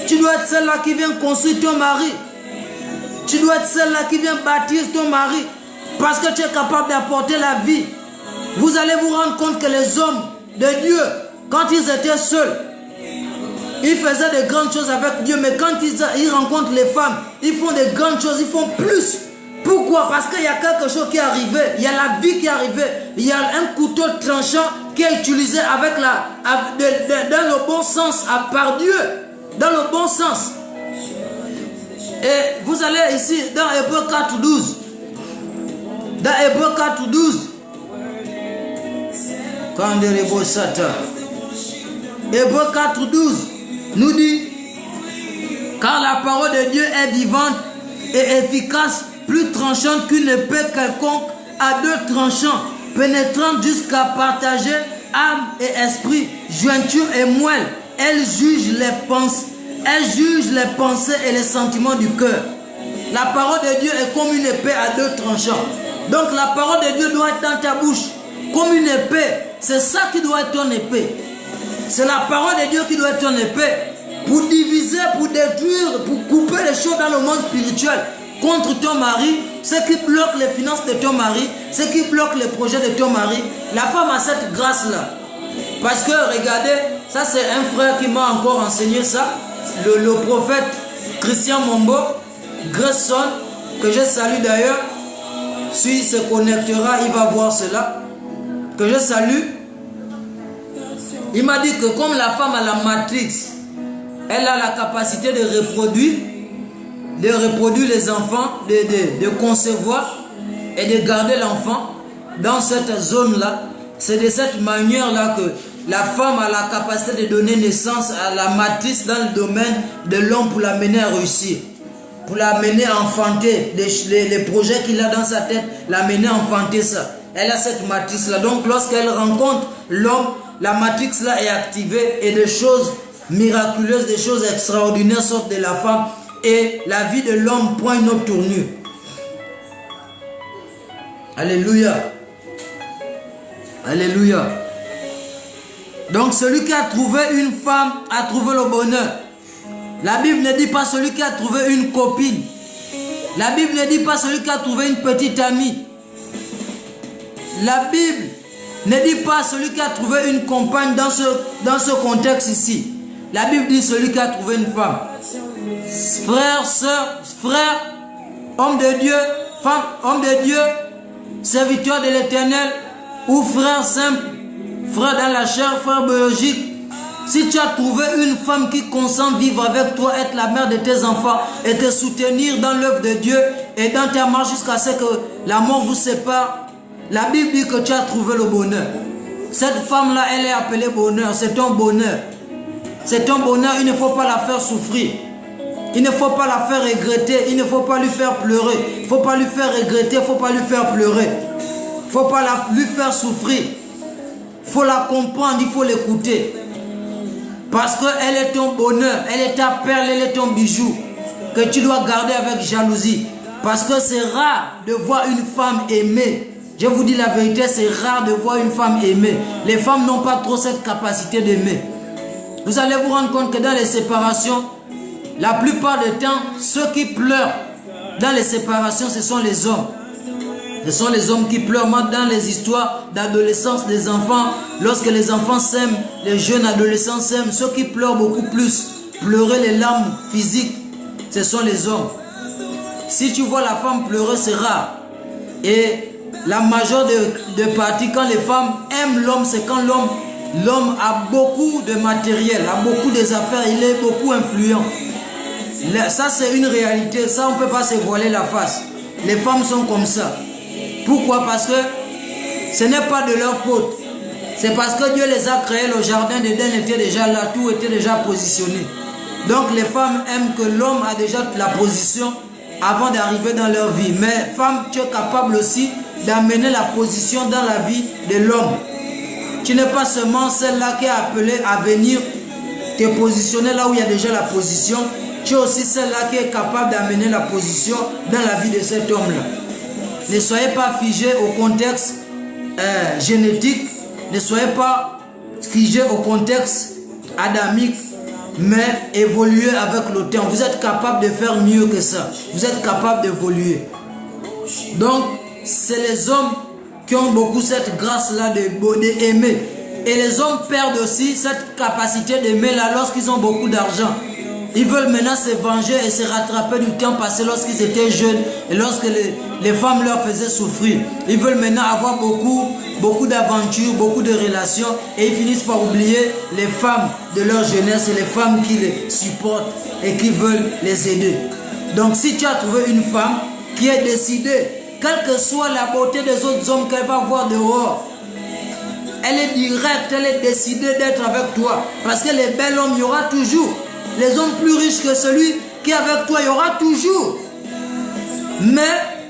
Tu dois être celle-là qui vient construire ton mari. Tu dois être celle-là qui vient bâtir ton mari. Parce que tu es capable d'apporter la vie. Vous allez vous rendre compte que les hommes de Dieu, quand ils étaient seuls, ils faisaient de grandes choses avec Dieu. Mais quand ils rencontrent les femmes, ils font de grandes choses, ils font plus. Pourquoi? Parce qu'il y a quelque chose qui est arrivé. Il y a la vie qui est arrivée. Il y a un couteau tranchant qui est utilisé avec dans le bon sens, par Dieu. Dans le bon sens. Et vous allez ici dans Hébreux 4:12. Dans Hébreux 4:12. Hébreux 4:12 nous dit: car la parole de Dieu est vivante et efficace, plus tranchante qu'une épée quelconque à deux tranchants, pénétrante jusqu'à partager âme et esprit, jointure et moelle. Elle juge les pensées et les sentiments du cœur. La parole de Dieu est comme une épée à deux tranchants. Donc la parole de Dieu doit être dans ta bouche comme une épée. C'est ça qui doit être ton épée. C'est la parole de Dieu qui doit être ton épée pour diviser, pour détruire, pour couper les choses dans le monde spirituel contre ton mari, ce qui bloque les finances de ton mari, ce qui bloque les projets de ton mari. La femme a cette grâce-là. Parce que, regardez, ça c'est un frère qui m'a encore enseigné ça, le prophète Christian Mombo, Grayson, que je salue d'ailleurs. S'il se connectera, il va voir cela, que je salue. Il m'a dit que comme la femme a la matrix, elle a la capacité de reproduire les enfants, de concevoir et de garder l'enfant dans cette zone-là. C'est de cette manière-là que la femme a la capacité de donner naissance à la matrice dans le domaine de l'homme pour l'amener à réussir, pour l'amener à enfanter les projets qu'il a dans sa tête, l'amener à enfanter ça. Elle a cette matrice-là. Donc lorsqu'elle rencontre l'homme, la matrix-là est activée et des choses miraculeuses, des choses extraordinaires sortent de la femme et la vie de l'homme prend une autre tournure. Alléluia. Alléluia. Donc celui qui a trouvé une femme a trouvé le bonheur. La Bible ne dit pas celui qui a trouvé une copine. La Bible ne dit pas celui qui a trouvé une petite amie. La Bible ne dit pas celui qui a trouvé une compagne dans ce contexte ici. La Bible dit celui qui a trouvé une femme. Frère, soeur, frère, homme de Dieu, femme, homme de Dieu, serviteur de l'Éternel, ou frère simple, frère dans la chair, frère biologique. Si tu as trouvé une femme qui consent vivre avec toi, être la mère de tes enfants et te soutenir dans l'œuvre de Dieu et dans ta marche jusqu'à ce que la mort vous sépare, la Bible dit que tu as trouvé le bonheur. Cette femme-là, elle est appelée bonheur. C'est ton bonheur. C'est ton bonheur. Il ne faut pas la faire souffrir. Il ne faut pas la faire regretter. Il ne faut pas lui faire pleurer. Il ne faut pas lui faire regretter. Il ne faut pas lui faire pleurer. Il ne faut pas lui faire souffrir. Il faut la comprendre. Il faut l'écouter. Parce qu'elle est ton bonheur. Elle est ta perle. Elle est ton bijou. Que tu dois garder avec jalousie. Parce que c'est rare de voir une femme aimée. Je vous dis la vérité, c'est rare de voir une femme aimée. Les femmes n'ont pas trop cette capacité d'aimer. Vous allez vous rendre compte que dans les séparations, la plupart du temps, ceux qui pleurent dans les séparations, ce sont les hommes. Ce sont les hommes qui pleurent. Moi, dans les histoires d'adolescence des enfants, lorsque les enfants s'aiment, les jeunes adolescents s'aiment, ceux qui pleurent beaucoup plus, pleurer les larmes physiques, ce sont les hommes. Si tu vois la femme pleurer, c'est rare. Et la majeure de partie, quand les femmes aiment l'homme, c'est quand l'homme a beaucoup de matériel, a beaucoup des affaires, il est beaucoup influent. Ça, c'est une réalité. Ça, on ne peut pas se voiler la face. Les femmes sont comme ça. Pourquoi? Parce que ce n'est pas de leur faute. C'est parce que Dieu les a créés, le jardin d'Éden était déjà là, tout était déjà positionné. Donc les femmes aiment que l'homme a déjà la position avant d'arriver dans leur vie. Mais femme, tu es capable aussi d'amener la position dans la vie de l'homme. Tu n'es pas seulement celle-là qui est appelée à venir te positionner là où il y a déjà la position. Tu es aussi celle-là qui est capable d'amener la position dans la vie de cet homme-là. Ne soyez pas figés au contexte génétique. Ne soyez pas figés au contexte adamique. Mais évoluez avec le temps. Vous êtes capable de faire mieux que ça. Vous êtes capable d'évoluer. Donc, c'est les hommes qui ont beaucoup cette grâce-là d'aimer. Et les hommes perdent aussi cette capacité d'aimer là lorsqu'ils ont beaucoup d'argent. Ils veulent maintenant se venger et se rattraper du temps passé lorsqu'ils étaient jeunes et lorsque les femmes leur faisaient souffrir. Ils veulent maintenant avoir beaucoup d'aventures, beaucoup de relations et ils finissent par oublier les femmes de leur jeunesse et les femmes qui les supportent et qui veulent les aider. Donc si tu as trouvé une femme qui est décidée, quelle que soit la beauté des autres hommes qu'elle va voir dehors, elle est directe, elle est décidée d'être avec toi. Parce que les bels hommes, il y aura toujours. Les hommes plus riches que celui qui est avec toi, il y aura toujours. Mais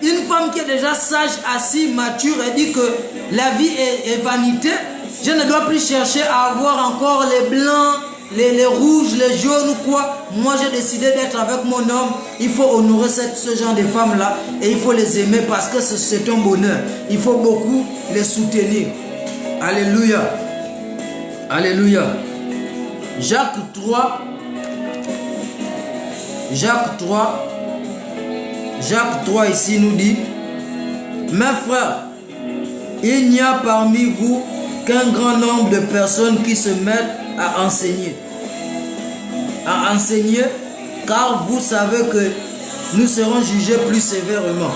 une femme qui est déjà sage, assise, mature, et dit que la vie est vanité, je ne dois plus chercher à avoir encore les blancs, les rouges, les jaunes ou quoi. Moi, j'ai décidé d'être avec mon homme. Il faut honorer ce genre de femmes-là et il faut les aimer parce que c'est un bonheur. Il faut beaucoup les soutenir. Alléluia. Alléluia. Jacques 3, ici nous dit: mes frères, il n'y a parmi vous qu'un grand nombre de personnes qui se mettent à enseigner. À enseigner, car vous savez que nous serons jugés plus sévèrement.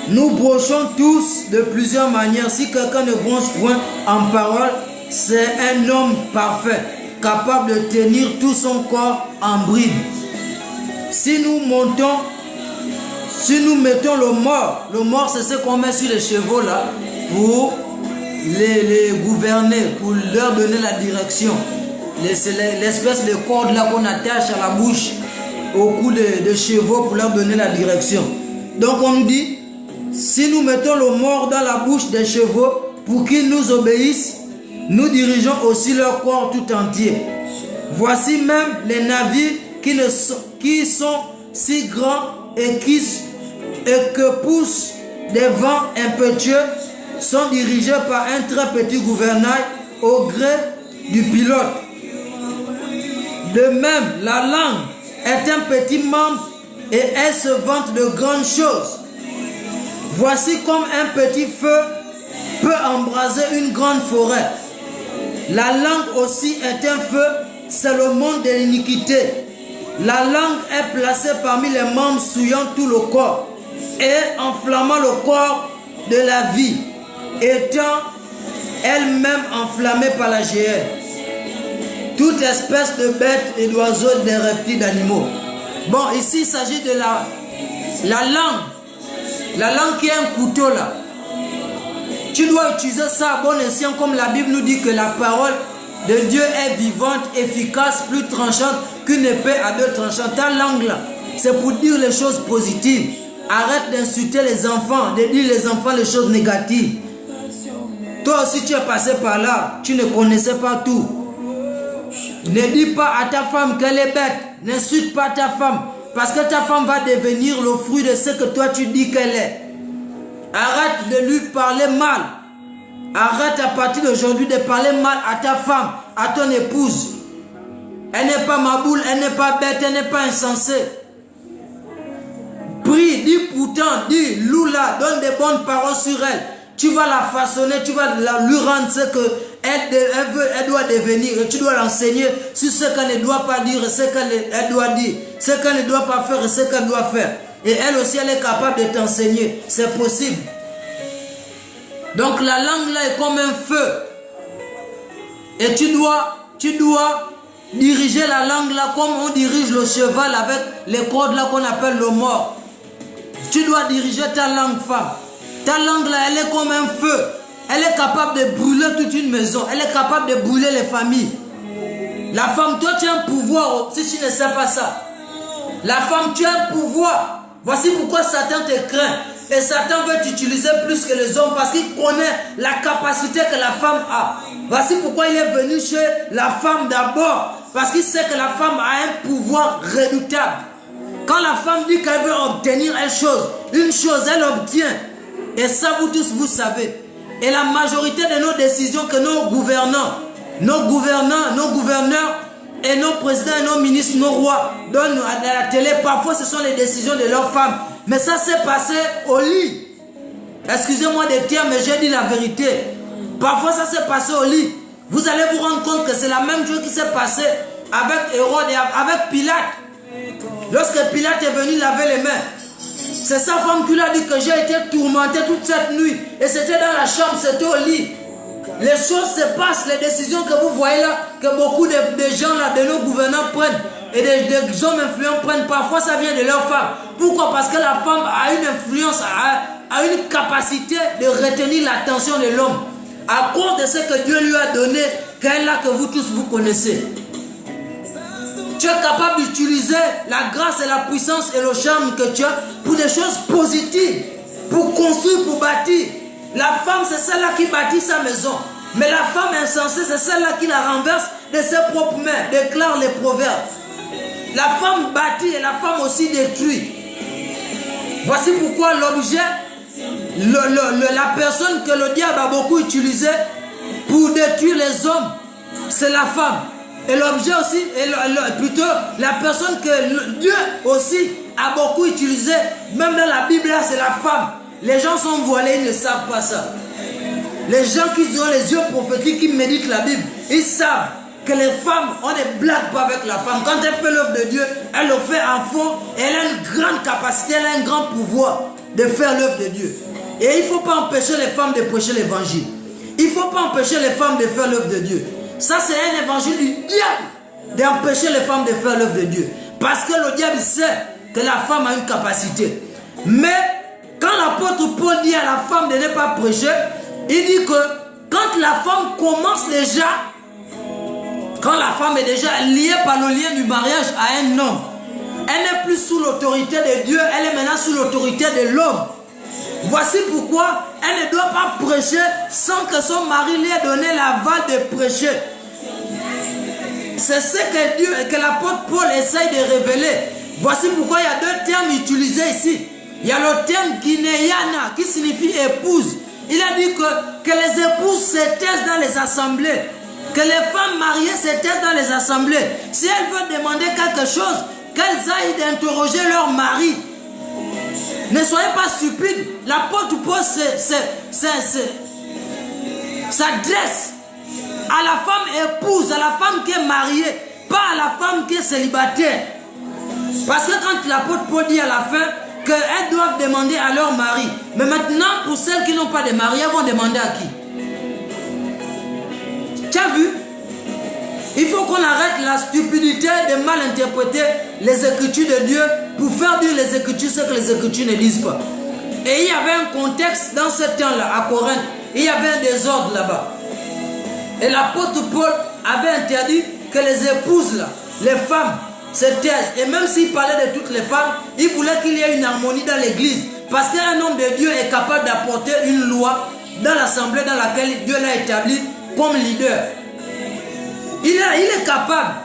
Nous brochons tous de plusieurs manières. Si quelqu'un ne bronche point en parole, c'est un homme parfait, capable de tenir tout son corps en bride. Si nous mettons le mort c'est ce qu'on met sur les chevaux là, pour les gouverner, pour leur donner la direction. C'est l'espèce de corde là qu'on attache à la bouche, au cou de chevaux pour leur donner la direction. Donc on nous dit, si nous mettons le mort dans la bouche des chevaux pour qu'ils nous obéissent, nous dirigeons aussi leur corps tout entier. Voici même les navires qui sont si grands et que poussent des vents impétueux, sont dirigés par un très petit gouvernail au gré du pilote. De même, la langue est un petit membre et elle se vante de grandes choses. Voici comme un petit feu peut embraser une grande forêt. La langue aussi est un feu, c'est le monde de l'iniquité. La langue est placée parmi les membres souillant tout le corps et enflammant le corps de la vie, étant elle-même enflammée par la géhenne. Toute espèce de bêtes et d'oiseaux, des reptiles, d'animaux. Bon, ici il s'agit de la langue. La langue qui est un couteau là. Tu dois utiliser ça à bon escient, comme la Bible nous dit que la parole de Dieu est vivante, efficace, plus tranchante qu'une épée à deux tranchants. Ta langue là, c'est pour dire les choses positives. Arrête d'insulter les enfants, de dire les enfants les choses négatives. Toi aussi tu es passé par là, tu ne connaissais pas tout. Ne dis pas à ta femme qu'elle est bête, n'insulte pas ta femme, parce que ta femme va devenir le fruit de ce que toi tu dis qu'elle est. Arrête de lui parler mal. Arrête à partir d'aujourd'hui de parler mal à ta femme, à ton épouse. Elle n'est pas ma boule, elle n'est pas bête, elle n'est pas insensée. Prie, dis pourtant, dis, loue-la, donne des bonnes paroles sur elle. Tu vas la façonner, tu vas lui rendre ce qu'elle doit devenir. Et tu dois l'enseigner sur ce qu'elle ne doit pas dire et ce qu'elle doit dire. Ce qu'elle ne doit pas faire et ce qu'elle doit faire. Et elle aussi, elle est capable de t'enseigner. C'est possible. Donc la langue là est comme un feu. Et tu dois diriger la langue là comme on dirige le cheval avec les cordes là qu'on appelle le mort. Tu dois diriger ta langue, femme. Ta langue là, elle est comme un feu. Elle est capable de brûler toute une maison. Elle est capable de brûler les familles. La femme, toi tu as un pouvoir, si tu ne sais pas ça. La femme, tu as un pouvoir. Voici pourquoi Satan te craint. Et Satan veut t'utiliser plus que les hommes parce qu'il connaît la capacité que la femme a. Voici pourquoi il est venu chez la femme d'abord. Parce qu'il sait que la femme a un pouvoir redoutable. Quand la femme dit qu'elle veut obtenir une chose, elle obtient. Et ça, vous tous, vous savez. Et la majorité de nos décisions que nos gouverneurs et nos présidents et nos ministres, nos rois donnent à la télé, parfois ce sont les décisions de leurs femmes. Mais ça s'est passé au lit. Excusez-moi de dire, mais j'ai dit la vérité. Parfois ça s'est passé au lit. Vous allez vous rendre compte que c'est la même chose qui s'est passé avec Hérode et avec Pilate. Lorsque Pilate est venu laver les mains, c'est sa femme qui lui a dit que j'ai été tourmenté toute cette nuit. Et c'était dans la chambre, c'était au lit. Les choses se passent, les décisions que vous voyez là, que beaucoup de gens là, de nos gouvernants prennent, et des hommes influents prennent, parfois ça vient de leur femme. Pourquoi? Parce que la femme a une influence, a une capacité de retenir l'attention de l'homme. À cause de ce que Dieu lui a donné, qu'elle a, que vous tous vous connaissez. Tu es capable d'utiliser la grâce et la puissance et le charme que tu as pour des choses positives, pour construire, pour bâtir. La femme, c'est celle-là qui bâtit sa maison. Mais la femme insensée, c'est celle-là qui la renverse de ses propres mains, déclare les proverbes. La femme bâtit et la femme aussi détruit. Voici pourquoi l'objet, la personne que le diable a beaucoup utilisée pour détruire les hommes, c'est la femme. Et l'objet aussi, plutôt la personne que Dieu aussi a beaucoup utilisé, même dans la Bible, c'est la femme. Les gens sont voilés, ils ne savent pas ça. Les gens qui ont les yeux prophétiques, qui méditent la Bible, ils savent que les femmes, on ne blague pas avec la femme. Quand elle fait l'œuvre de Dieu, elle le fait en fond et elle a une grande capacité, elle a un grand pouvoir de faire l'œuvre de Dieu. Et il ne faut pas empêcher les femmes de prêcher l'évangile. Il ne faut pas empêcher les femmes de faire l'œuvre de Dieu. Ça, c'est un évangile du diable d'empêcher les femmes de faire l'œuvre de Dieu. Parce que le diable sait que la femme a une capacité. Mais quand l'apôtre Paul dit à la femme de ne pas prêcher, il dit que quand la femme commence déjà, quand la femme est déjà liée par le lien du mariage à un homme, elle n'est plus sous l'autorité de Dieu, elle est maintenant sous l'autorité de l'homme. Voici pourquoi elle ne doit pas prêcher sans que son mari lui ait donné l'aval de prêcher. C'est ce que Dieu et que l'apôtre Paul essaye de révéler. Voici pourquoi il y a deux termes utilisés ici. Il y a le terme Kineyana qui signifie épouse. Il a dit que les épouses se taisent dans les assemblées. Que les femmes mariées se taisent dans les assemblées. Si elles veulent demander quelque chose, qu'elles aillent d'interroger leur mari. Ne soyez pas stupides. L'apôtre Paul s'adresse à la femme épouse, à la femme qui est mariée, pas à la femme qui est célibataire. Parce que quand l'apôtre Paul dit à la fin qu'elles doivent demander à leur mari, mais maintenant pour celles qui n'ont pas de mari, elles vont demander à qui? Tu as vu? Il faut qu'on arrête la stupidité de mal interpréter les Écritures de Dieu pour faire dire les Écritures ce que les Écritures ne disent pas. Et il y avait un contexte dans ce temps-là, à Corinthe. Il y avait un désordre là-bas. Et l'apôtre Paul avait interdit que les épouses, là, les femmes, se taisent. Et même s'il parlait de toutes les femmes, il voulait qu'il y ait une harmonie dans l'église. Parce qu'un homme de Dieu est capable d'apporter une loi dans l'assemblée dans laquelle Dieu l'a établi comme leader. Il est capable.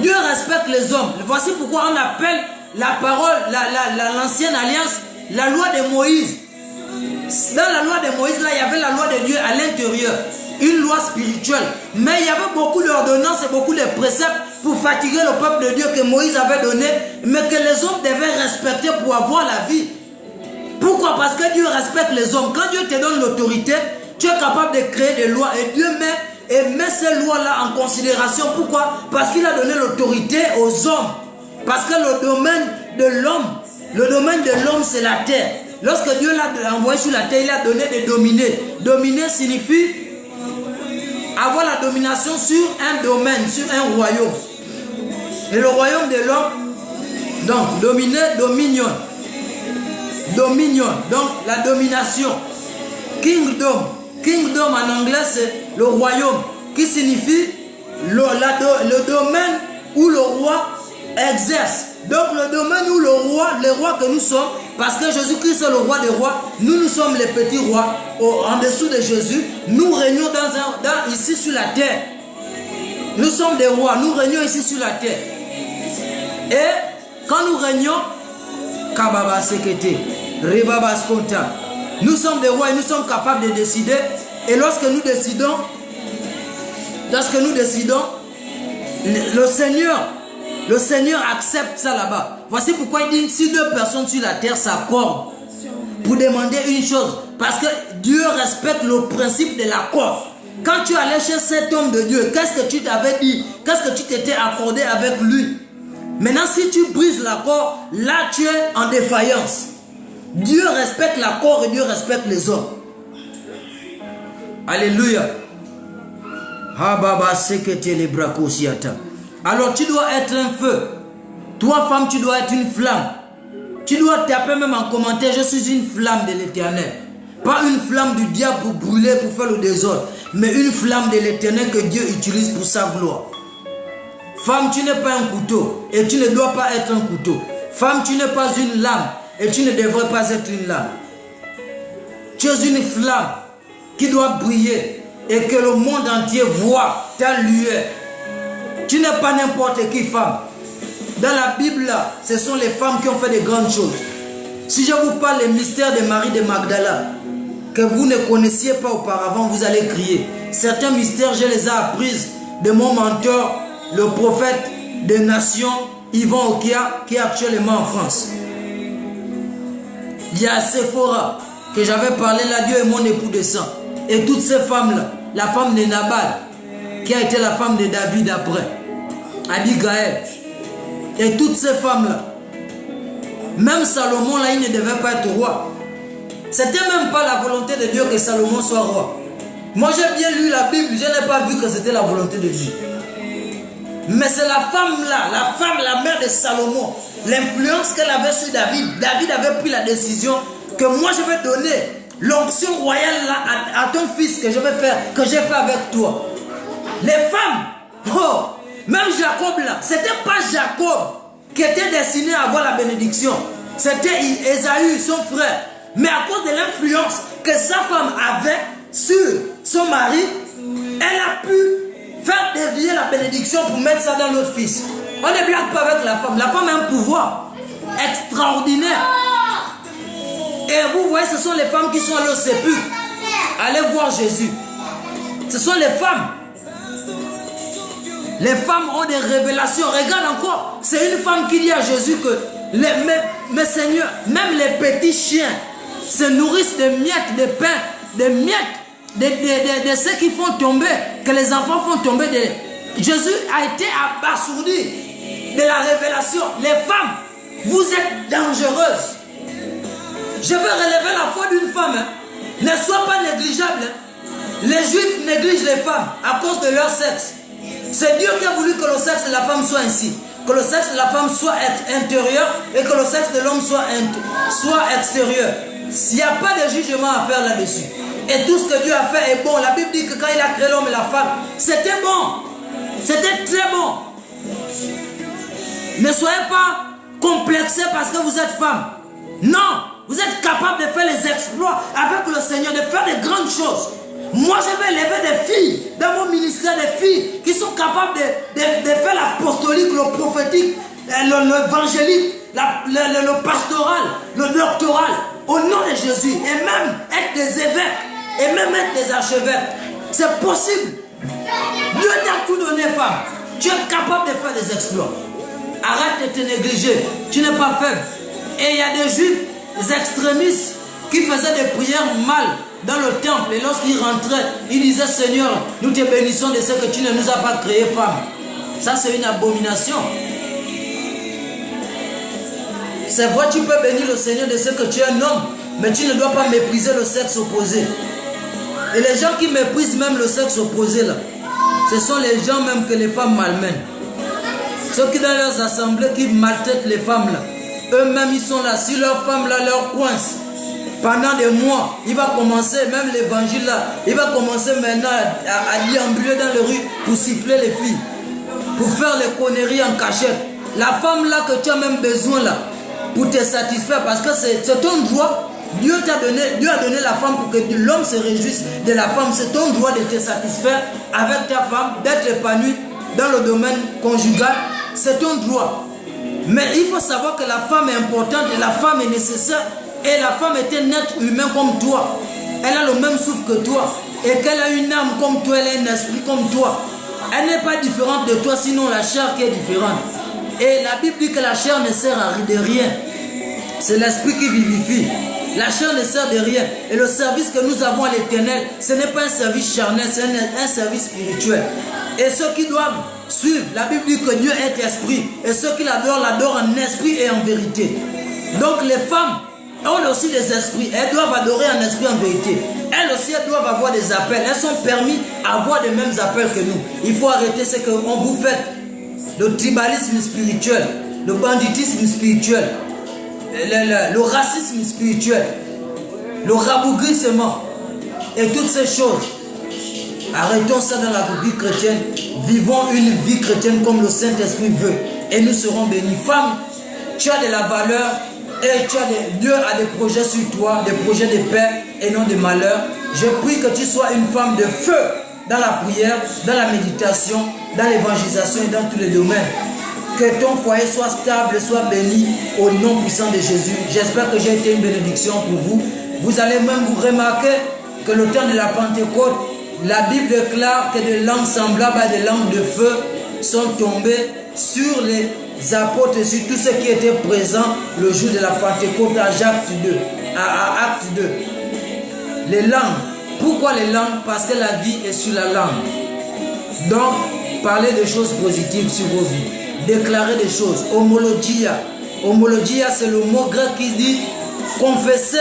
Dieu respecte les hommes. Voici pourquoi on appelle la parole, l'ancienne alliance, la loi de Moïse. Dans la loi de Moïse, là, il y avait la loi de Dieu à l'intérieur. Une loi spirituelle. Mais il y avait beaucoup d'ordonnances et beaucoup de préceptes pour fatiguer le peuple de Dieu que Moïse avait donné, mais que les hommes devaient respecter pour avoir la vie. Pourquoi? Parce que Dieu respecte les hommes. Quand Dieu te donne l'autorité, tu es capable de créer des lois. Et Dieu met ces lois-là en considération. Pourquoi? Parce qu'il a donné l'autorité aux hommes. Parce que le domaine de l'homme, c'est la terre. Lorsque Dieu l'a envoyé sur la terre, il a donné de dominer. Dominer signifie avoir la domination sur un domaine, sur un royaume. Et le royaume de l'homme, donc dominer, dominion. Dominion, donc la domination. Kingdom. Kingdom en anglais c'est le royaume, qui signifie le domaine où le roi exerce. Donc le domaine où les rois que nous sommes, parce que Jésus-Christ est le roi des rois, nous sommes les petits rois, en dessous de Jésus, nous régnons ici sur la terre. Nous sommes des rois, nous régnons ici sur la terre. Et quand nous régnons, Kababa Sekete, Rebaba Skonta, nous sommes des rois et nous sommes capables de décider. Et lorsque nous décidons, le Seigneur accepte ça là-bas. Voici pourquoi il dit, si deux personnes sur la terre s'accordent pour demander une chose, parce que Dieu respecte le principe de l'accord. Quand tu allais chez cet homme de Dieu, qu'est-ce que tu t'avais dit? Qu'est-ce que tu t'étais accordé avec lui? Maintenant, si tu brises l'accord, là tu es en défaillance. Dieu respecte l'accord et Dieu respecte les hommes. Alléluia. Alors tu dois être un feu. Toi femme, tu dois être une flamme. Tu dois taper même en commentaire, je suis une flamme de l'Éternel. Pas une flamme du diable pour brûler, pour faire le désordre, mais une flamme de l'Éternel que Dieu utilise pour sa gloire. Femme, tu n'es pas un couteau et tu ne dois pas être un couteau. Femme, tu n'es pas une lame et tu ne devrais pas être une lame. Tu es une flamme qui doit briller et que le monde entier voit ta lueur. Tu n'es pas n'importe qui femme. Dans la Bible, là, ce sont les femmes qui ont fait de grandes choses. Si je vous parle des mystères de Marie de Magdala, que vous ne connaissiez pas auparavant, vous allez crier. Certains mystères, je les ai apprises de mon mentor, le prophète des nations, Yvan Okia, qui est actuellement en France. Il y a Sephora, que j'avais parlé là, Dieu est mon époux de sang. Et toutes ces femmes-là, la femme de Nabal, qui a été la femme de David après, Abigail, et toutes ces femmes-là, même Salomon là, il ne devait pas être roi. C'était même pas la volonté de Dieu que Salomon soit roi. Moi j'ai bien lu la Bible, je n'ai pas vu que c'était la volonté de Dieu. Mais c'est la femme là, la mère de Salomon, l'influence qu'elle avait sur David. David avait pris la décision que moi je vais donner l'onction royale là à ton fils que je vais faire, que j'ai fait avec toi. Les femmes, oh, même Jacob là, c'était pas Jacob qui était destiné à avoir la bénédiction. C'était Ésaü, son frère. Mais à cause de l'influence que sa femme avait sur son mari, elle a pu faire dévier la bénédiction pour mettre ça dans l'autre fils. On ne blague pas avec la femme. La femme a un pouvoir extraordinaire. Et vous voyez, ce sont les femmes qui sont allées au sépulcre. Allez voir Jésus. Ce sont les femmes. Les femmes ont des révélations. Regarde encore. C'est une femme qui dit à Jésus que mais Seigneur, même les petits chiens se nourrissent de miettes, de pain, de miettes de ceux qui font tomber, que les enfants font tomber. Jésus a été abasourdi de la révélation. Les femmes, vous êtes dangereuses. Je veux relever la foi d'une femme. Hein. Ne sois pas négligeable. Hein. Les Juifs négligent les femmes à cause de leur sexe. C'est Dieu qui a voulu que le sexe de la femme soit ainsi. Que le sexe de la femme soit intérieur et que le sexe de l'homme soit extérieur. Il n'y a pas de jugement à faire là-dessus. Et tout ce que Dieu a fait est bon. La Bible dit que quand il a créé l'homme et la femme, c'était bon. C'était très bon. Ne soyez pas complexés parce que vous êtes femme. Non, vous êtes capable de faire les exploits avec le Seigneur, de faire de grandes choses. Moi, je vais élever des filles dans mon ministère, des filles qui sont capables de faire l'apostolique, le prophétique, l'évangélique, le pastoral, le doctoral, au nom de Jésus, et même être des évêques, et même être des archevêques. C'est possible. Dieu t'a tout donné, femme. Tu es capable de faire des exploits. Arrête de te négliger. Tu n'es pas faible. Et il y a des juifs, des extrémistes, qui faisaient des prières mal dans le temple. Et lorsqu'ils rentraient, ils disaient: Seigneur, nous te bénissons de ce que tu ne nous as pas créé, femme. Ça, c'est une abomination. C'est vrai, tu peux bénir le Seigneur de ce que tu es un homme, mais tu ne dois pas mépriser le sexe opposé. Et les gens qui méprisent même le sexe opposé, là, ce sont les gens même que les femmes malmènent. Ceux qui dans leurs assemblées qui maltraitent les femmes là, eux-mêmes ils sont là. Si leur femme là leur coince pendant des mois, il va commencer, même l'évangile là, il va commencer maintenant à déambuler dans les rues pour siffler les filles, pour faire les conneries en cachette. La femme là que tu as même besoin là, pour te satisfaire, parce que c'est ton droit. Dieu a donné la femme pour que l'homme se réjouisse de la femme. C'est ton droit de te satisfaire avec ta femme, d'être épanoui dans le domaine conjugal. C'est ton droit. Mais il faut savoir que la femme est importante et la femme est nécessaire. Et la femme est un être humain comme toi. Elle a le même souffle que toi. Et qu'elle a une âme comme toi, elle a un esprit comme toi. Elle n'est pas différente de toi, sinon la chair qui est différente. Et la Bible dit que la chair ne sert de rien. C'est l'esprit qui vivifie. La chair ne sert de rien. Et le service que nous avons à l'Éternel, ce n'est pas un service charnel, c'est un service spirituel. Et ceux qui doivent suivre, la Bible dit que Dieu est esprit. Et ceux qui l'adorent en esprit et en vérité. Donc les femmes ont aussi des esprits. Elles doivent adorer en esprit et en vérité. Elles aussi, elles doivent avoir des appels. Elles sont permis d'avoir les mêmes appels que nous. Il faut arrêter ce qu'on vous fait. Le tribalisme spirituel, le banditisme spirituel, le racisme spirituel, le rabougrissement et toutes ces choses. Arrêtons ça dans la vie chrétienne. Vivons une vie chrétienne comme le Saint-Esprit veut et nous serons bénis. Femme, tu as de la valeur et Dieu a des projets sur toi, des projets de paix et non de malheur. Je prie que tu sois une femme de feu dans la prière, dans la méditation, dans l'évangélisation et dans tous les domaines. Que ton foyer soit stable, soit béni au nom puissant de Jésus. J'espère que j'ai été une bénédiction pour vous. Vous allez même vous remarquer que le temps de la Pentecôte, la Bible déclare que des langues semblables à des langues de feu sont tombées sur les apôtres et sur tous ceux qui étaient présents le jour de la Pentecôte à Acte 2. Les langues. Pourquoi les langues? Parce que la vie est sur la langue. Donc, parlez des choses positives sur vos vies. Déclarer des choses. Homologia. Homologia, c'est le mot grec qui dit confessez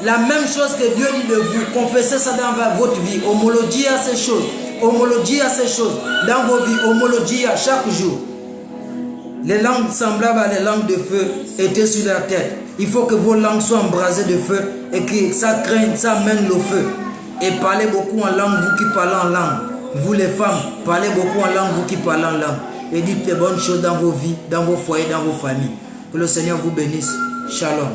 la même chose que Dieu dit de vous. Confessez ça dans votre vie. Homologia ces choses. Homologia ces choses dans vos vies. Homologia chaque jour. Les langues semblables à des langues de feu étaient sur la tête. Il faut que vos langues soient embrasées de feu et que ça craigne, ça mène le feu. Et parlez beaucoup en langue, vous qui parlez en langue. Vous les femmes, parlez beaucoup en langue, vous qui parlez en langue. Et dites les bonnes choses dans vos vies, dans vos foyers, dans vos familles. Que le Seigneur vous bénisse. Shalom.